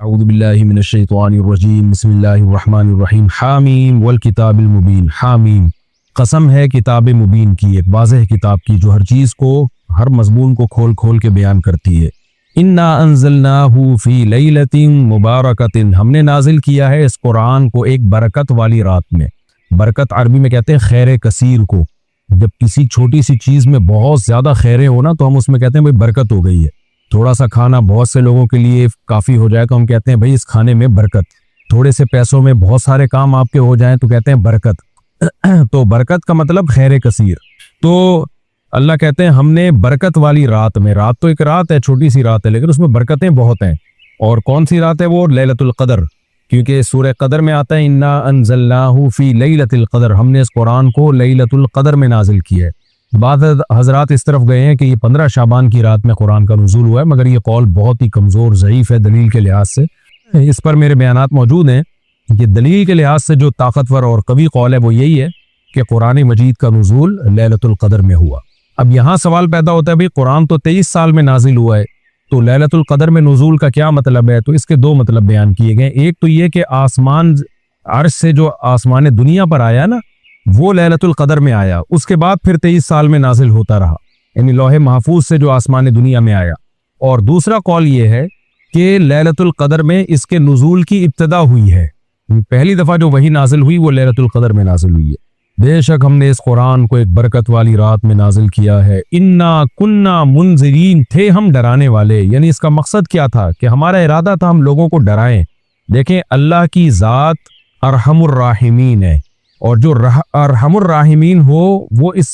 अऊज़ु बिल्लाहि मिनश शैतानिर रजीम बिस्मिल्लाहिर रहमानिर रहीम हामीम वल किताबिल मुबीन। हामीम, कसम है किताब मुबीन की, एक वाज़ेह किताब की जो हर चीज़ को, हर मज़मून को खोल खोल के बयान करती है। इन्ना अंज़लनाहु फ़ी लैलतिन मुबारकतिन, हमने नाजिल किया है इस कुरान को एक बरकत वाली रात में। बरकत अरबी में कहते हैं खैर कसीर को। जब किसी छोटी सी चीज़ में बहुत ज़्यादा खैरें हो ना, तो हम उसमें कहते हैं भाई बरकत हो गई है। थोड़ा सा खाना बहुत से लोगों के लिए काफ़ी हो जाए तो हम कहते हैं भाई इस खाने में बरकत। थोड़े से पैसों में बहुत सारे काम आपके हो जाएं तो कहते हैं बरकत। तो बरकत का मतलब खैर कसीर। तो अल्लाह कहते हैं हमने बरकत वाली रात में, रात तो एक रात है, छोटी सी रात है, लेकिन उसमें बरकतें बहुत हैं। और कौन सी रात है वो? लैलतुल क़द्र, क्योंकि सूरह क़द्र में आता है इन्ना अंज़लनाहु फ़ी लैलतिल क़द्र, हमने इस कुरान को लैलतुल क़द्र में नाजिल किया है। बाद हजरात इस तरफ गए हैं कि ये 15 शाबान की रात में कुरान का नुज़ूल हुआ है, मगर ये कौल बहुत ही कमज़ोर ज़ईफ़ है दलील के लिहाज से। इस पर मेरे बयानात मौजूद हैं कि दलील के लिहाज से जो ताकतवर और कवी कौल है वो यही है कि कुरान मजीद का नुज़ूल लैलतुल क़द्र में हुआ। अब यहाँ सवाल पैदा होता है भाई कुरान तो 23 साल में नाजिल हुआ है, तो लैलतुल क़द्र में नुज़ूल का क्या मतलब है? तो इसके दो मतलब बयान किए गए। एक तो ये कि आसमान अर्श से जो आसमान दुनिया पर आया ना, वो लैलतुल क़द्र में आया, उसके बाद फिर 23 साल में नाजिल होता रहा, यानी लौहे महफूज से जो आसमान दुनिया में आया। और दूसरा कौल ये है कि लैलतुल क़द्र में इसके नुज़ूल की इब्तिदा हुई है। पहली दफ़ा जो वही नाजिल हुई वो लैलतुल क़द्र में नाजिल हुई है। बेशक हमने इस कुरान को एक बरकत वाली रात में नाजिल किया है। इन्ना कुन्ना मुनज़िरीन, थे हम डराने वाले। यानी इसका मकसद क्या था? कि हमारा इरादा था हम लोगों को डराएं। देखें, अल्लाह की ज़ात अरहमुर राहिमीन है, और जो अरहमुर राहिमीन हो वो इस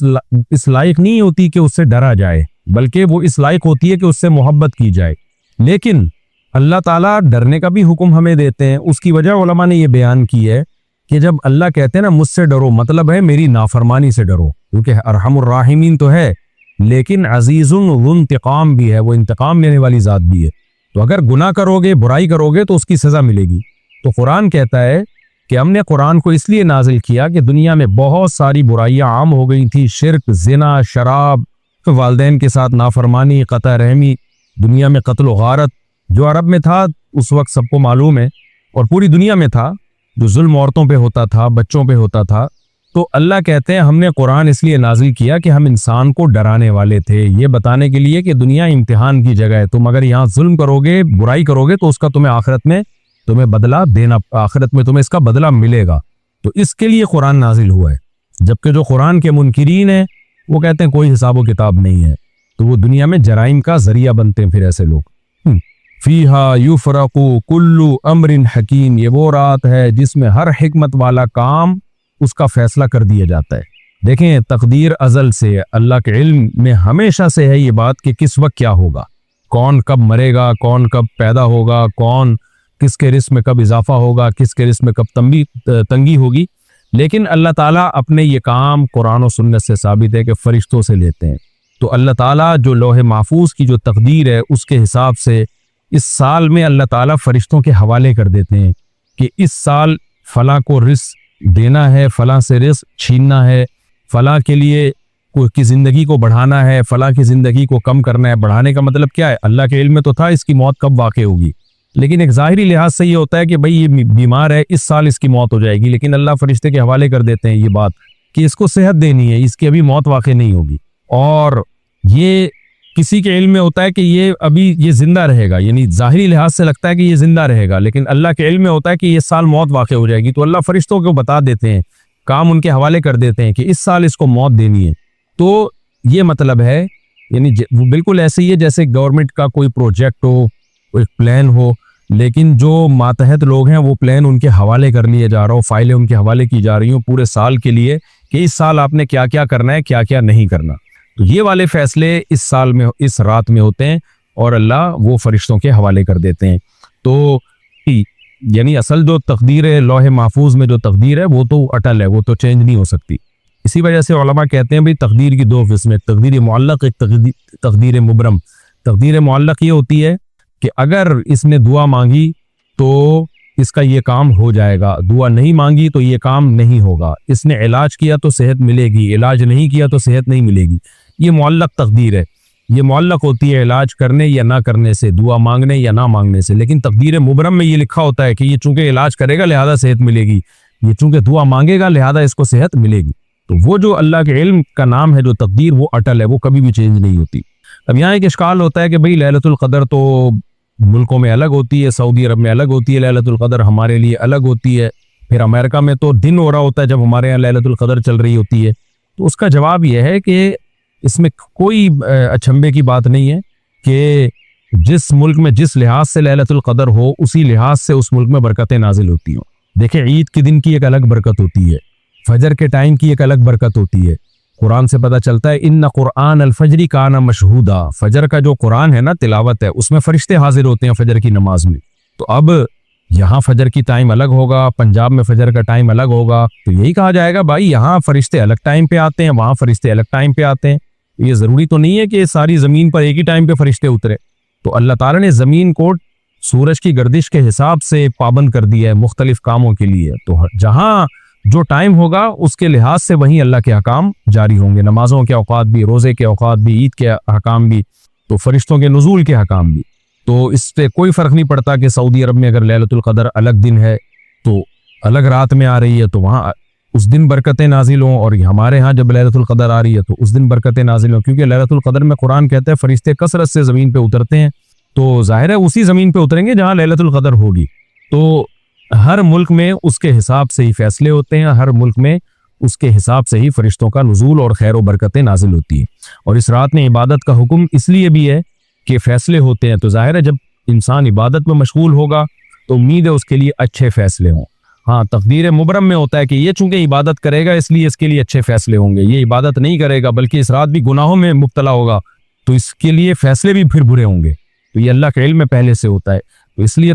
लायक नहीं होती कि उससे डरा जाए, बल्कि वो इस लायक होती है कि उससे मोहब्बत की जाए। लेकिन अल्लाह ताला डरने का भी हुक्म हमें देते हैं। उसकी वजह उलमा ने ये बयान की है कि जब अल्लाह कहते हैं ना मुझसे डरो, मतलब है मेरी नाफरमानी से डरो, क्योंकि अरहमुर राहिमीन तो है लेकिन अजीजुन ज़ु इंतकाम भी है, वो इंतकाम लेने वाली ज़ात भी है। तो अगर गुनाह करोगे, बुराई करोगे तो उसकी सज़ा मिलेगी। तो कुरान कहता है कि हमने कुरान को इसलिए नाजिल किया कि दुनिया में बहुत सारी बुराइयां आम हो गई थी, शिर्क, जिना, शराब, वालिदैन के साथ नाफरमानी, क़ता रहमी, दुनिया में क़त्ल व गारत जो अरब में था उस वक्त सबको मालूम है, और पूरी दुनिया में था, जो जुल्म औरतों पे होता था, बच्चों पे होता था। तो अल्लाह कहते हैं हमने कुरान इसलिए नाजिल किया कि हम इंसान को डराने वाले थे, ये बताने के लिए कि दुनिया इम्तिहान की जगह है। तुम अगर यहाँ जुल्म करोगे, बुराई करोगे तो उसका तुम्हें आखिरत में तुम्हें बदला देना, आखिरत में तुम्हें इसका बदला मिलेगा। तो इसके लिए कुरान नाजिल हुआ है। जबकि जो कुरान के मुनकिरीन हैं वो कहते हैं कोई हिसाब व किताब नहीं है, तो वो दुनिया में जराइम का जरिया बनते हैं फिर ऐसे लोग। फीहा युफरकु कुल्लु अमरिन हकीम, ये वो रात है जिसमें हर हिकमत वाला काम उसका फैसला कर दिया जाता है। देखें, तकदीर अजल से, अल्लाह के इल्म में हमेशा से है ये बात कि किस वक्त क्या होगा, कौन कब मरेगा, कौन कब पैदा होगा, कौन किसके रिस्क में कब इजाफा होगा, किसके रिस्क में कब तंगी होगी। लेकिन अल्लाह ताला अपने ये काम कुरान और सुन्नत से साबित है कि फरिश्तों से लेते हैं। तो अल्लाह ताला जो लौहे महफूज की जो तकदीर है उसके हिसाब से इस साल में अल्लाह ताला फरिश्तों के हवाले कर देते हैं कि इस साल फलां को रिस्क देना है, फलां से रिस्क छीनना है, फलां के लिए की ज़िंदगी को बढ़ाना है, फलां की ज़िंदगी को कम करना है। बढ़ाने का मतलब क्या है? अल्लाह के इल्म में तो था इसकी मौत कब वाक़ई होगी, लेकिन एक ज़ाहिरी लिहाज से ये होता है कि भाई ये बीमार है, इस साल इसकी मौत हो जाएगी, लेकिन अल्लाह फरिश्ते के हवाले कर देते हैं ये बात कि इसको सेहत देनी है, इसकी अभी मौत वाक़ई नहीं होगी। और ये किसी के इल्म में होता है कि ये अभी ये जिंदा रहेगा, यानी ज़ाहिरी लिहाज से लगता है कि ये जिंदा रहेगा, लेकिन अल्लाह के इल्म में होता है कि ये साल मौत वाक़ई हो जाएगी। तो अल्लाह फरिश्तों को बता देते हैं, काम उनके हवाले कर देते हैं कि इस साल इसको मौत देनी है। तो ये मतलब है, यानी वो बिल्कुल ऐसे ही है जैसे गवर्नमेंट का कोई प्रोजेक्ट हो, कोई प्लान हो, लेकिन जो मातहत लोग हैं वो प्लान उनके हवाले कर लिए जा रहा हो, फाइलें उनके हवाले की जा रही हो पूरे साल के लिए कि इस साल आपने क्या क्या करना है, क्या क्या नहीं करना। तो ये वाले फैसले इस साल में, इस रात में होते हैं और अल्लाह वो फरिश्तों के हवाले कर देते हैं। तो यानी असल जो तकदीर है, लौहे महफूज में जो तकदीर है वो तो अटल है, वो तो चेंज नहीं हो सकती। इसी वजह से उलमा कहते हैं भाई तकदीर की दो किस्में, तकदीर मुअल्लक़, एक तकदीर मुबरम। तकदीर मुअल्लक़ ये होती है कि अगर इसने दुआ मांगी तो इसका ये काम हो जाएगा, दुआ नहीं मांगी तो ये काम नहीं होगा, इसने इलाज किया तो सेहत मिलेगी, इलाज नहीं किया तो सेहत नहीं मिलेगी। ये मुअल्लक़ तकदीर है। ये मुअल्लक होती है इलाज करने या ना करने से, दुआ मांगने या ना मांगने से। लेकिन तकदीर मुबरम में ये लिखा होता है कि ये चूंकि इलाज करेगा लिहाजा सेहत मिलेगी, ये चूंकि दुआ मांगेगा लिहाजा इसको सेहत मिलेगी। तो वो जो अल्लाह के इल्म का नाम है, जो तकदीर, वो अटल है, वो कभी भी चेंज नहीं होती। अब यहाँ एक इश्काल होता है कि भाई लैलतुल क़द्र तो मुल्कों में अलग होती है, सऊदी अरब में अलग होती है लैलतुल क़द्र, हमारे लिए अलग होती है, फिर अमेरिका में तो दिन हो रहा होता है जब हमारे यहाँ लैलतुल क़द्र चल रही होती है। तो उसका जवाब यह है कि इसमें कोई अचंभे की बात नहीं है कि जिस मुल्क में जिस लिहाज से लैलतुल क़द्र हो, उसी लिहाज से उस मुल्क में बरकतें नाजिल होती हों। देखिए, ईद के दिन की एक अलग बरकत होती है, फजर के टाइम की एक अलग बरकत होती है। कुरान से पता चलता है इन्ना कुरान अल फजरी काना मशहूदा, फजर का जो कुरान है ना, तिलावत है, उसमें फरिश्ते हाजिर होते हैं फजर की नमाज में। तो अब यहाँ फजर की टाइम अलग होगा, पंजाब में फजर का टाइम अलग होगा, तो यही कहा जाएगा भाई यहाँ फरिश्ते अलग टाइम पे आते हैं, वहाँ फरिश्ते अलग टाइम पे आते हैं। ये जरूरी तो नहीं है कि सारी जमीन पर एक ही टाइम पे फरिश्ते उतरे। तो अल्लाह ताला ने जमीन को सूरज की गर्दिश के हिसाब से पाबंद कर दिया है मुख्तलिफ कामों के लिए। तो जहाँ जो टाइम होगा उसके लिहाज से वहीं अल्लाह के अहकाम जारी होंगे, नमाजों के औकात भी, रोजे के औकात भी, ईद के अहकाम भी, तो फरिश्तों के नुज़ूल के अहकाम भी। तो इससे कोई फर्क नहीं पड़ता कि सऊदी अरब में अगर लैलतुल क़द्र अलग दिन है तो अलग रात में आ रही है तो वहाँ उस दिन बरकतें नाजिल हों, और हमारे यहाँ जब लैलतुल क़द्र आ रही है तो उस दिन बरकतें नाजिल हों। क्योंकि लैलतुल क़द्र में कुरान कहता है फरिश्ते कसरत से ज़मीन पे उतरते हैं, तो जाहिर है उसी ज़मीन पे उतरेंगे जहाँ लैलतुल क़द्र होगी। तो हर मुल्क में उसके हिसाब से ही फैसले होते हैं, हर मुल्क में उसके हिसाब से ही फरिश्तों का नुज़ूल और खैर व बरकतें नाजिल होती हैं। और इस रात में इबादत का हुक्म इसलिए भी है कि फैसले होते हैं। तो जाहिर है जब इंसान इबादत में मशगूल होगा तो उम्मीद है उसके लिए अच्छे फैसले हों। हाँ, तकदीर मुबरम में होता है कि ये चूंकि इबादत करेगा इसलिए इसके लिए अच्छे फैसले होंगे, ये इबादत नहीं करेगा बल्कि इस रात भी गुनाहों में मुब्तला होगा तो इसके लिए फैसले भी फिर बुरे होंगे। तो ये अल्लाह के इल्म में पहले से होता है। तो इसलिए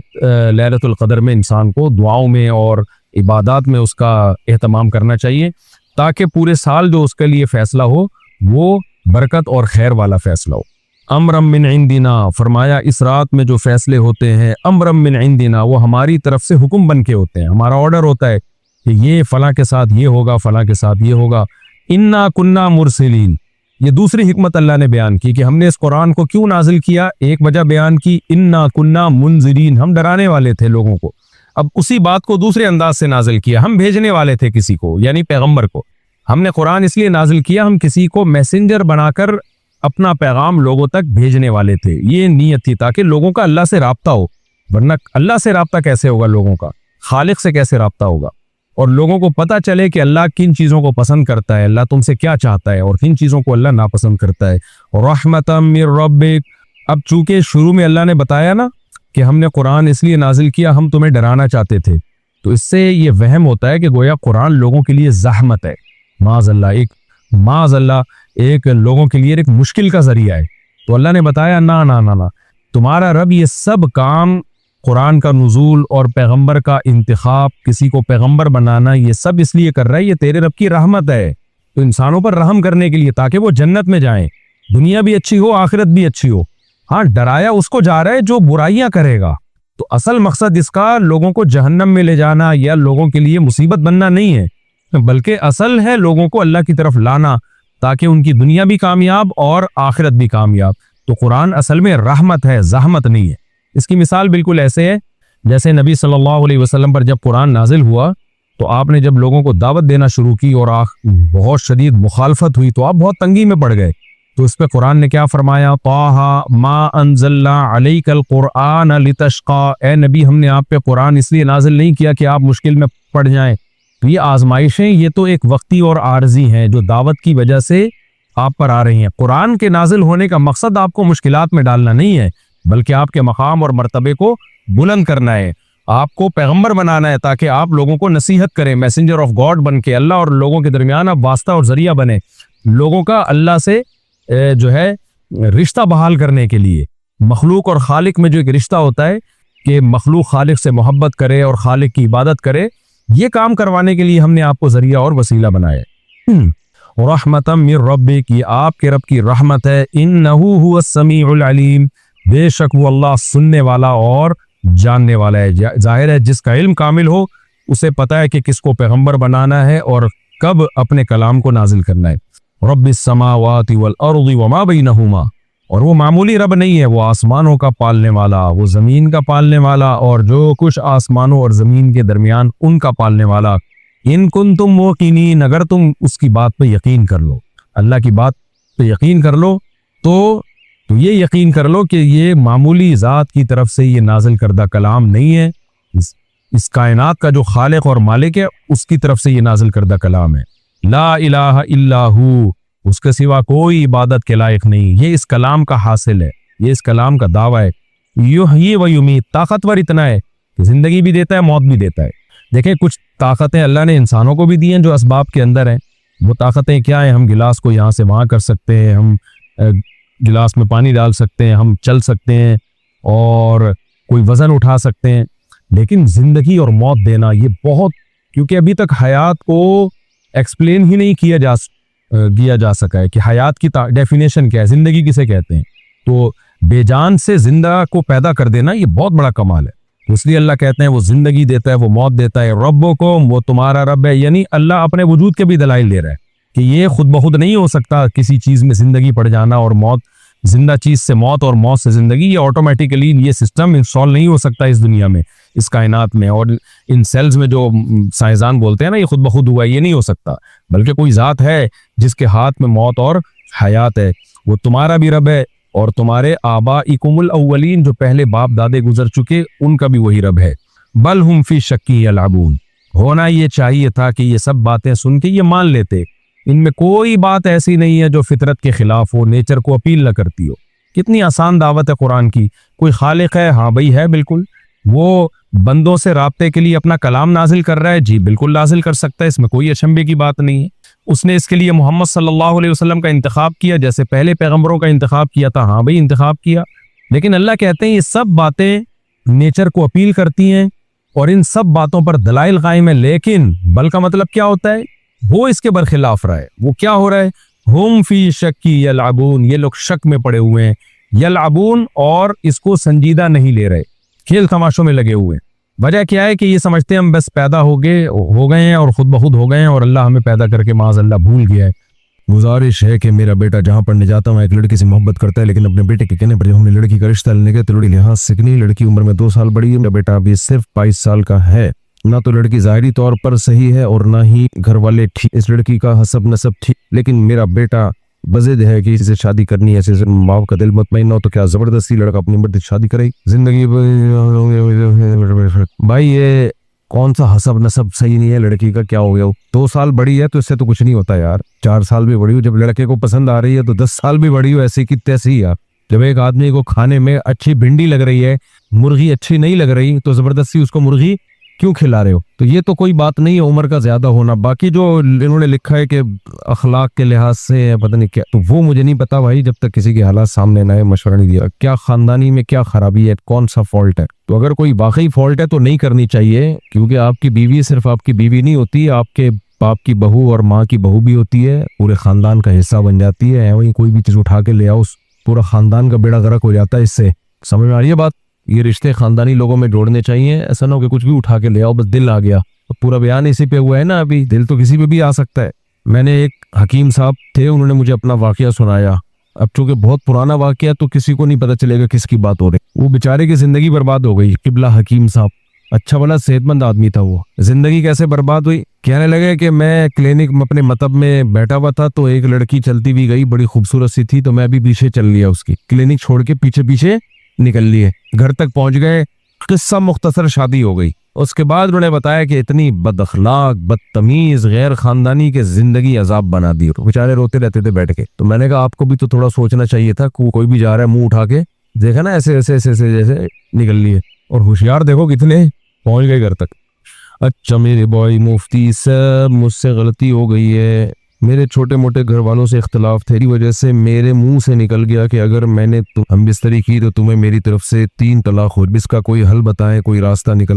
लैलतुल क़द्र में इंसान को दुआओं में और इबादत में उसका एहतमाम करना चाहिए ताकि पूरे साल जो उसके लिए फ़ैसला हो वो बरकत और खैर वाला फ़ैसला हो। अमरम मिन इंदिना, फरमाया इस रात में जो फैसले होते हैं अमरम मिन इंदिना, वो हमारी तरफ से हुक्म बन के होते हैं, हमारा ऑर्डर होता है कि ये फ़लाँ के साथ ये होगा, फ़लाँ के साथ ये होगा। इन्ना कुन्ना मुरसिलीन, ये दूसरी हिकमत अल्लाह ने बयान की कि हमने इस कुरान को क्यों नाजिल किया। एक वजह बयान की इन्ना कुन्ना मुनज़िरीन, हम डराने वाले थे लोगों को। अब उसी बात को दूसरे अंदाज से नाजिल किया, हम भेजने वाले थे किसी को, यानी पैगम्बर को। हमने कुरान इसलिए नाजिल किया, हम किसी को मैसेंजर बनाकर अपना पैगाम लोगों तक भेजने वाले थे। ये नीयत थी ताकि लोगों का अल्लाह से राब्ता हो, वरना अल्लाह से राब्ता कैसे होगा, लोगों का खालिक से कैसे राब्ता होगा। और लोगों को पता चले कि अल्लाह किन चीज़ों को पसंद करता है, अल्लाह तुमसे क्या चाहता है और किन चीज़ों को अल्लाह नापसंद करता है। रहमतम मिर रब्बिक, अब चूंकि शुरू में अल्लाह ने बताया ना कि हमने कुरान इसलिए नाजिल किया, हम तुम्हें डराना चाहते थे, तो इससे ये वहम होता है कि गोया कुरान लोगों के लिए ज़हमत है, माज़अल्लाह एक लोगों के लिए एक मुश्किल का जरिया है। तो अल्लाह ने बताया ना ना ना ना, तुम्हारा रब ये सब काम, कुरान का नुज़ूल और पैगंबर का इंतखाब, किसी को पैगंबर बनाना, ये सब इसलिए कर रहा है, ये तेरे रब की रहमत है। तो इंसानों पर रहम करने के लिए, ताकि वो जन्नत में जाएं, दुनिया भी अच्छी हो आखिरत भी अच्छी हो। हाँ, डराया उसको जा रहा है जो बुराइयां करेगा। तो असल मकसद इसका लोगों को जहन्नम में ले जाना या लोगों के लिए मुसीबत बनना नहीं है, बल्कि असल है लोगों को अल्लाह की तरफ लाना ताकि उनकी दुनिया भी कामयाब और आखिरत भी कामयाब। तो कुरान असल में रहमत है, ज़हमत नहीं है। इसकी मिसाल बिल्कुल ऐसे है जैसे नबी सल्लल्लाहु अलैहि वसल्लम पर जब कुरान नाजिल हुआ तो आपने जब लोगों को दावत देना शुरू की और बहुत शदीद मुखालफत हुई तो आप बहुत तंगी में पड़ गए। तो इस पर कुरान ने क्या फरमाया, ताहा मा अंज़लना अलैकल कुरआन लितशक़ा, ए नबी हमने आप पे कुरान इसलिए नाजिल नहीं किया कि आप मुश्किल में पड़ जाएं। तो ये आजमाइशें, ये तो एक वक्ती और आर्जी हैं जो दावत की वजह से आप पर आ रही हैं। कुरान के नाजिल होने का मकसद आपको मुश्किलात में डालना नहीं है, बल्कि आपके मकाम और मर्तबे को बुलंद करना है, आपको पैगंबर बनाना है ताकि आप लोगों को नसीहत करें, मैसेंजर ऑफ गॉड बन के अल्लाह और लोगों के दरमियान आप वास्ता और जरिया बने, लोगों का अल्लाह से जो है रिश्ता बहाल करने के लिए। मखलूक और खालिक में जो एक रिश्ता होता है कि मखलूक खालिक से मोहब्बत करे और खालिक की इबादत करे, ये काम करवाने के लिए हमने आपको जरिया और वसीला बनाया। रहमतम मिर रब्बिक, ये आपके रब की रहमत है। इन्नहु हुवस समीउल अलीम, बेशक वो अल्लाह सुनने वाला और जानने वाला है। जाहिर है जिसका इल्म कामिल हो उसे पता है कि किसको पैगंबर बनाना है और कब अपने कलाम को नाजिल करना है। रब्बिस समावाति वल अर्दि वमा बैनहुमा, और वो मामूली रब नहीं है, वो आसमानों का पालने वाला, वो जमीन का पालने वाला, और जो कुछ आसमानों और जमीन के दरमियान उनका पालने वाला। इन कुन तुम मोकिनीन, अगर तुम उसकी बात पे यकीन कर लो, अल्लाह की बात पे यकीन कर लो, तो ये यकीन कर लो कि ये मामूली ज़ात की तरफ से ये नाजिल करदा कलाम नहीं है, इस कायनात का जो खालिक और मालिक है उसकी तरफ से ये नाजिल करदा कलाम है। ला इलाहा इल्लाहू, उसके सिवा कोई इबादत के लायक नहीं, ये इस कलाम का हासिल है, ये इस कलाम का दावा है। युहयी व युमीत, ताकतवर इतना है कि जिंदगी भी देता है, मौत भी देता है। देखें, कुछ ताकतें अल्लाह ने इंसानों को भी दी हैं जो असबाब के अंदर हैं। वो ताकतें क्या हैं? हम गिलास को यहाँ से वहाँ कर सकते हैं, हम गिलास में पानी डाल सकते हैं, हम चल सकते हैं और कोई वजन उठा सकते हैं। लेकिन जिंदगी और मौत देना ये बहुत, क्योंकि अभी तक हयात को एक्सप्लेन ही नहीं किया जा सका है कि हयात की डेफिनेशन क्या है, जिंदगी किसे कहते हैं। तो बेजान से जिंदा को पैदा कर देना ये बहुत बड़ा कमाल है। तो इसलिए अल्लाह कहते हैं वो जिंदगी देता है, वो मौत देता है। रब्बुकुम, वो तुम्हारा रब है, यानी अल्लाह अपने वजूद के भी दलाइल दे रहा है कि ये खुद ब खुद नहीं हो सकता किसी चीज में जिंदगी पड़ जाना और मौत, जिंदा चीज से मौत और मौत से जिंदगी, ये ऑटोमेटिकली ये सिस्टम इंस्टॉल नहीं हो सकता इस दुनिया में, इस कायनात में, और इन सेल्स में जो साइंसदान बोलते हैं ना ये खुद ब खुद हुआ है, ये नहीं हो सकता। बल्कि कोई जात है जिसके हाथ में मौत और हयात है, वो तुम्हारा भी रब है और तुम्हारे आबा इकुमुल अव्वलीन, जो पहले बाप दादे गुजर चुके, उनका भी वही रब है। बल हुम फी शक्की यलअबून, होना ये चाहिए था कि ये सब बातें सुन के ये मान लेते, इनमें कोई बात ऐसी नहीं है जो फितरत के खिलाफ हो, नेचर को अपील न करती हो। कितनी आसान दावत है कुरान की। कोई खालिक है, हाँ भाई है, बिल्कुल। वो बंदों से राब्ते के लिए अपना कलाम नाजिल कर रहा है, जी बिल्कुल नाजिल कर सकता है, इसमें कोई अचंभे की बात नहीं है। उसने इसके लिए मोहम्मद सल्लल्लाहु अलैहि वसल्लम का इंतखाब किया, जैसे पहले पैगंबरों का इंतखाब किया था, हाँ भाई इंतखाब किया। लेकिन अल्लाह कहते हैं ये सब बातें नेचर को अपील करती हैं और इन सब बातों पर दलाइल कायम है, लेकिन बल का मतलब क्या होता है? वो इसके बरखिलाफ रहा है। वो क्या हो रहा है? हुम फी शक्की यलअबून, ये लोग शक में पड़े हुए हैं, यलअबून, और इसको संजीदा नहीं ले रहे, खेल तमाशों में लगे हुए हैं। वजह क्या है कि ये समझते हैं हम बस पैदा हो गए हैं और खुद ब खुद हो गए हैं और अल्लाह हमें पैदा करके माज़अल्लाह भूल गया है। गुजारिश है कि मेरा बेटा जहाँ पढ़ने जाता हूँ एक लड़की से मोहब्बत करता है, लेकिन अपने बेटे के कहने पर हमने लड़की का रिश्ता लेने के तो लड़की लिहाज सिकनी, लड़की उम्र में 2 साल बड़ी है, मेरा बेटा अभी सिर्फ 22 साल का है। ना तो लड़की ज़ाहिरी तौर पर सही है और ना ही घर वाले ठीक, इस लड़की का हसब नसब ठीक, लेकिन मेरा बेटा बज़िद है कि इसे शादी करनी है। ऐसे माँ का दिल मुतमईन हो तो क्या जबरदस्ती लड़का अपनी मर्जी शादी करे? जिंदगी भाई ये कौन सा हसब नसब सही नहीं है लड़की का? क्या हो गया? 2 साल बड़ी है तो इससे तो कुछ नहीं होता यार। 4 साल भी बड़ी हो, जब लड़के को पसंद आ रही है तो 10 साल भी बड़ी हो, ऐसी की तैसी यार। जब एक आदमी को खाने में अच्छी भिंडी लग रही है, मुर्गी अच्छी नहीं लग रही, तो जबरदस्ती उसको मुर्गी क्यों खिला रहे हो? तो ये तो कोई बात नहीं है उम्र का ज्यादा होना। बाकी जो इन्होंने लिखा है कि अखलाक के लिहाज से पता नहीं क्या, तो वो मुझे नहीं पता भाई, जब तक किसी के हालात सामने ना आए मशवरा नहीं दिया। क्या खानदानी में क्या खराबी है, कौन सा फॉल्ट है? तो अगर कोई वाकई फॉल्ट है तो नहीं करनी चाहिए, क्योंकि आपकी बीवी सिर्फ आपकी बीवी नहीं होती, आपके बाप की बहू और माँ की बहू भी होती है, पूरे खानदान का हिस्सा बन जाती है। वही कोई भी चीज उठा के ले आओ, पूरा खानदान का बेड़ा गर्क हो जाता है इससे। समझ में आ रही है बात? ये रिश्ते खानदानी लोगों में जोड़ने चाहिए, ऐसा ना हो कि कुछ भी उठा के ले आओ, बस दिल आ गया। तो पूरा बयान इसी पे हुआ है ना, अभी दिल तो किसी पे भी आ सकता है। मैंने एक हकीम साहब थे, उन्होंने मुझे अपना वाकया सुनाया। अब चूंकि बहुत पुराना वाकया तो किसी को नहीं पता चलेगा किसकी बात हो रही। वो बेचारे की जिंदगी बर्बाद हो गई। किबला हकीम साहब, अच्छा भला सेहतमंद आदमी था, वो जिंदगी कैसे बर्बाद हुई? कहने लगे कि मैं क्लिनिक में अपने मतब में बैठा हुआ था तो एक लड़की चलती भी गई, बड़ी खूबसूरत सी थी, तो मैं भी पीछे चल लिया उसकी, क्लिनिक छोड़ के पीछे पीछे निकल लिए। घर तक पहुंच गए, किस्सा मुख्तसर, शादी हो गई। उसके बाद उन्होंने बताया कि इतनी बदअखलाक, बदतमीज, गैर खानदानी के जिंदगी अजाब बना दी। बेचारे रोते रहते थे बैठ के। तो मैंने कहा आपको भी तो थोड़ा सोचना चाहिए था, कोई भी जा रहा है मुंह उठा के देखा ना, ऐसे ऐसे ऐसे ऐसे जैसे निकल लिए। और होशियार देखो कितने, पहुंच गए घर तक। अच्छा मेरे बॉय मुफ्ती साहब, मुझसे गलती हो गई है, मेरे छोटे मोटे घर वालों से इख्तलाफ थे, की वजह से मेरे मुंह से निकल गया कि अगर मैंने हम बिस्तरी की तो तुम्हें मेरी तरफ से 3 तलाक हो। इसका कोई हल बताएं, कोई रास्ता निकल।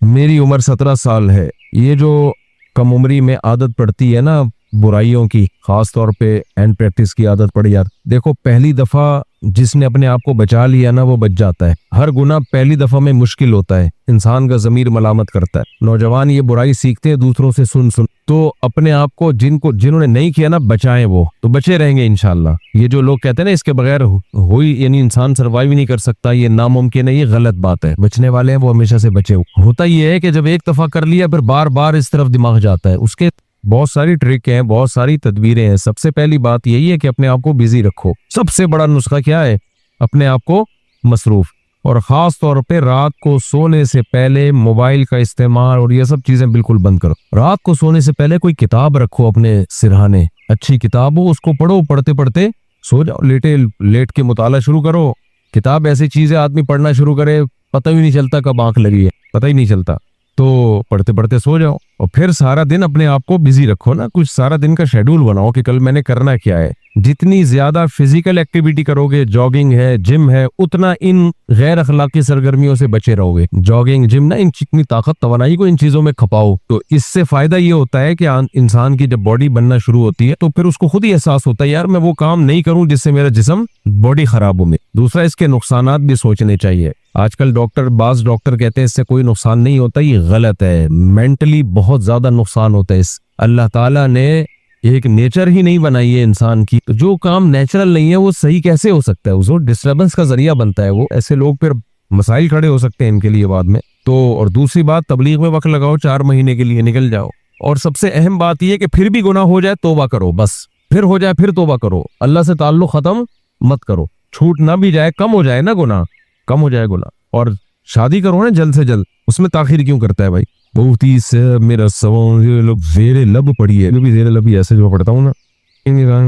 मेरी उम्र 17 साल है। ये जो कम उम्री में आदत पड़ती है ना बुराइयों की, खास तौर पे एंड प्रैक्टिस की आदत पड़ जाती। देखो पहली दफा जिसने अपने आप को बचा लिया ना वो बच जाता है। हर गुनाह पहली दफा में मुश्किल होता है, इंसान का ज़मीर मलामत करता है। नौजवान ये बुराई सीखते हैं दूसरों से सुन सुन, तो अपने आप को जिन्होंने नहीं किया ना बचाएं, वो तो बचे रहेंगे इंशाल्लाह। ये जो लोग कहते हैं ना इसके बगैर हो ही यानी इंसान सर्वाइव नहीं कर सकता, ये नामुमकिन है, ये गलत बात है। बचने वाले हैं वो हमेशा से बचे। होता ये है कि जब एक दफा कर लिया फिर बार बार इस तरफ दिमाग जाता है। उसके बहुत सारी ट्रिक हैं, बहुत सारी तदबीरें हैं। सबसे पहली बात यही है कि अपने आप को बिजी रखो। सबसे बड़ा नुस्खा क्या है? अपने आप को मसरूफ, और खास तौर पे रात को सोने से पहले मोबाइल का इस्तेमाल और ये सब चीजें बिल्कुल बंद करो। रात को सोने से पहले कोई किताब रखो अपने सिरहाने, अच्छी किताब हो, उसको पढ़ो, पढ़ते पढ़ते सो जाओ। लेट के मुताला शुरू करो। किताब ऐसी चीज है आदमी पढ़ना शुरू करे पता ही नहीं चलता कब आंख लगी है, पता ही नहीं चलता। तो पढ़ते पढ़ते सो जाओ और फिर सारा दिन अपने आप को बिजी रखो ना। कुछ सारा दिन का शेड्यूल बनाओ कि कल मैंने करना क्या है। जितनी ज्यादा फिजिकल एक्टिविटी करोगे, जॉगिंग है, जिम है, उतना इन गैर अखलाकी सरगर्मियों से बचे रहोगे। जॉगिंग, जिम ना, इन चिकनी ताकत तवानाई को इन चीजों में खपाओ। तो इससे फायदा ये होता है कि इंसान की जब बॉडी बनना शुरू होती है तो फिर उसको खुद ही एहसास होता है यार मैं वो काम नहीं करूं जिससे मेरा जिस्म बॉडी खराब हो। दूसरा, इसके नुकसानात भी सोचने चाहिए। आजकल बाज डॉक्टर कहते हैं इससे कोई नुकसान नहीं होता, ये गलत है। मेंटली बहुत ज्यादा नुकसान होता है। अल्लाह ताला ने एक नेचर ही नहीं बनाई है इंसान की, तो जो काम नेचुरल नहीं है वो सही कैसे हो सकता है? उसको डिस्टर्बेंस का जरिया बनता है वो। ऐसे लोग फिर मसाइल खड़े हो सकते हैं इनके लिए बाद में। तो और दूसरी बात, तबलीग में वक्त लगाओ, 4 महीने के लिए निकल जाओ। और सबसे अहम बात यह कि फिर भी गुनाह हो जाए तौबा करो, बस फिर हो जाए फिर तौबा करो। अल्लाह से ताल्लुक खत्म मत करो। छूट ना भी जाए, कम हो जाए ना गुनाह, कम हो जाए गुनाह। और शादी करो ना जल्द से जल्द, उसमें ताखिर क्यों करता है भाई? बहुत ही से मेरा ज़ेरे लब पड़ी है, भी ज़ेरे लब ही ऐसे जो पढ़ता हूँ ना,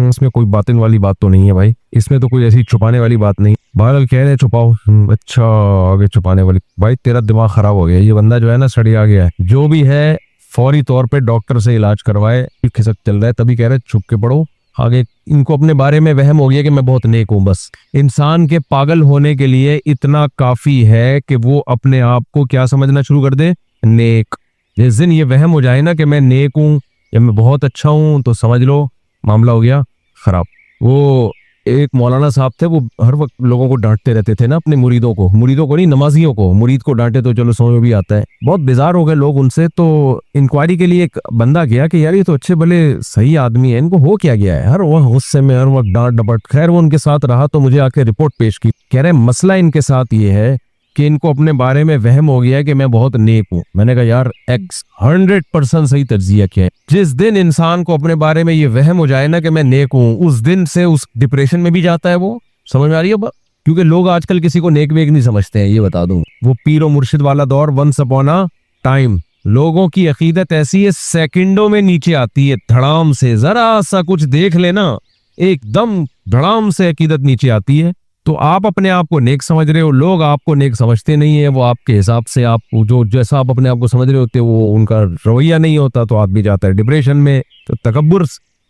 इसमें कोई बातिन वाली बात तो नहीं है भाई, इसमें तो कोई ऐसी छुपाने वाली बात नहीं। बहरहाल कह रहे छुपाओ, अच्छा आगे छुपाने वाली। भाई तेरा दिमाग खराब हो गया, ये बंदा जो है ना सड़िया गया है। जो भी है फौरी तौर पे डॉक्टर से इलाज करवाए। खिसक चल रहा है तभी कह रहे छुप के पढ़ो। आगे इनको अपने बारे में वहम हो गया कि मैं बहुत नेक हूं। बस इंसान के पागल होने के लिए इतना काफी है कि वो अपने आप को क्या समझना शुरू कर दे, नेक। जिस दिन ये वहम हो जाए ना कि मैं नेक हूं या मैं बहुत अच्छा हूं, तो समझ लो मामला हो गया खराब। वो एक मौलाना साहब थे, वो हर वक्त लोगों को डांटते रहते थे ना, अपने मुरीदों को नहीं, नमाजियों को। मुरीद को डांटे तो चलो समझ में भी आता है। बहुत बेजार हो गए लोग उनसे। तो इंक्वायरी के लिए एक बंदा गया कि यार ये तो अच्छे भले सही आदमी है, इनको हो क्या गया है? हर वक्त गुस्से में, हर वक्त डांट डपट। खैर वो उनके साथ रहा तो मुझे आके रिपोर्ट पेश की। कह रहे मसला इनके साथ ये है कि इनको अपने बारे में वहम हो गया है कि मैं बहुत नेक हूं। मैंने कहा यार 100% सही तज्जिया किया है। जिस दिन इंसान को अपने बारे में ये वहम हो जाए ना कि मैं नेक हूं, उस दिन से उस डिप्रेशन में भी जाता है वो। समझ में आ रही है बात? क्योंकि लोग आजकल किसी को नेक वेक नहीं समझते हैं, ये बता दूं। वो पीरो मुर्शिद वाला दौर, वंस अपॉन अ टाइम, लोगों की अकीदत ऐसी है सेकंडों में नीचे आती है, धड़ाम से। जरा सा कुछ देख लेना, एकदम धड़ाम से अकीदत नीचे आती है। तो आप अपने आप को नेक समझ रहे हो, लोग आपको नेक समझते नहीं है। वो आपके हिसाब से, आप जो जैसा आप अपने आप को समझ रहे होते वो उनका रवैया नहीं होता, तो आदमी जाता है डिप्रेशन में। तो